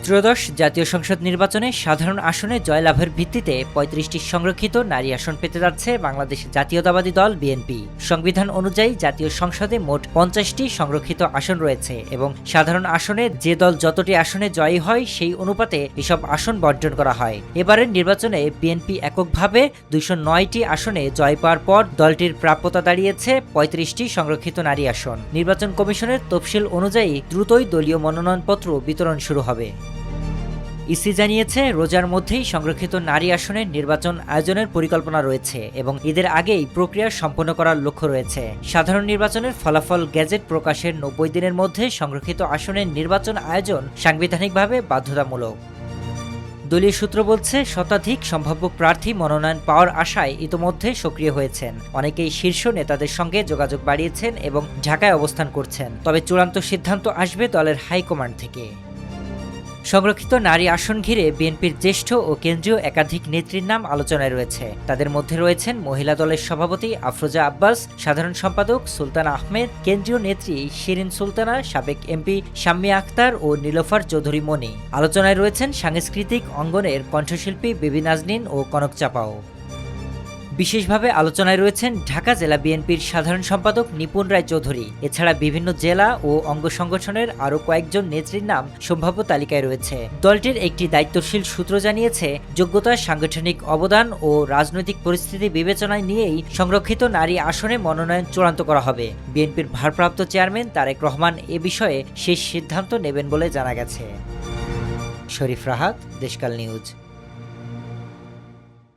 ত্রয়োদশ জাতীয় সংসদ নির্বাচনে সাধারণ আসনে জয়লাভের ভিত্তিতে ৩৫টি সংরক্ষিত নারী আসন পেতে যাচ্ছে বাংলাদেশ জাতীয়তাবাদী দল বিএনপি। সংবিধান অনুযায়ী জাতীয় সংসদে মোট ৫০টি সংরক্ষিত আসন রয়েছে এবং সাধারণ আসনে যে দল যতটি আসনে জয়ী হয় সেই অনুপাতে এসব আসন বণ্টন করা হয়। এবারের নির্বাচনে বিএনপি এককভাবে ২০৯টি আসনে জয় পাওয়ার পর দলটির প্রাপ্যতা দাঁড়িয়েছে ৩৫টি সংরক্ষিত নারী আসন। নির্বাচন কমিশনের তফসিল অনুযায়ী দ্রুতই দলীয় মনোনয়নপত্র বিতরণ শুরু হবে। ইসি জানিয়েছে, রোজার মধ্যেই সংরক্ষিত নারী আসনের নির্বাচন আয়োজনের পরিকল্পনা রয়েছে এবং ঈদের আগেই প্রক্রিয়া সম্পন্ন করার লক্ষ্য রয়েছে। সাধারণ নির্বাচনের ফলাফল গেজেট প্রকাশের ৯০ দিনের মধ্যে সংরক্ষিত আসনের নির্বাচন আয়োজন সাংবিধানিকভাবে বাধ্যতামূলক। দলীয় সূত্র বলছে, শতাধিক সম্ভাব্য প্রার্থী মনোনয়ন পাওয়ার আশায় ইতোমধ্যে সক্রিয় হয়েছেন। অনেকেই শীর্ষ নেতাদের সঙ্গে যোগাযোগ বাড়িয়েছেন এবং ঢাকায় অবস্থান করছেন। তবে চূড়ান্ত সিদ্ধান্ত আসবে দলের হাইকমান্ড থেকে। সংরক্ষিত নারী আসন ঘিরে বিএনপির জ্যেষ্ঠ ও কেন্দ্রীয় একাধিক নেত্রীর নাম আলোচনায় রয়েছে। তাদের মধ্যে রয়েছেন মহিলা দলের সভাপতি আফরোজা আব্বাস, সাধারণ সম্পাদক সুলতানা আহমেদ, কেন্দ্রীয় নেত্রী শিরিন সুলতানা, সাবেক এমপি শাম্মী আখতার ও নীলোফার চৌধুরী মনি। আলোচনায় রয়েছেন সাংস্কৃতিক অঙ্গনের কণ্ঠশিল্পী বেবি নাজনীন ও কনক চাপাও। বিশেষভাবে আলোচনায় রয়েছেন ঢাকা জেলা বিএনপির সাধারণ সম্পাদক নিপুণ রায় চৌধুরী। এছাড়া বিভিন্ন জেলা ও অঙ্গ সংগঠনের আরও কয়েকজন নেত্রীর নাম সম্ভাব্য তালিকায় রয়েছে। দলটির একটি দায়িত্বশীল সূত্র জানিয়েছে, যোগ্যতা, সাংগঠনিক অবদান ও রাজনৈতিক পরিস্থিতি বিবেচনায় নিয়েই সংরক্ষিত নারী আসনে মনোনয়ন চূড়ান্ত করা হবে। বিএনপির ভারপ্রাপ্ত চেয়ারম্যান তারেক রহমান এ বিষয়ে শেষ সিদ্ধান্ত নেবেন বলে জানা গেছে। শরীফ রাহাত, দেশকাল নিউজ।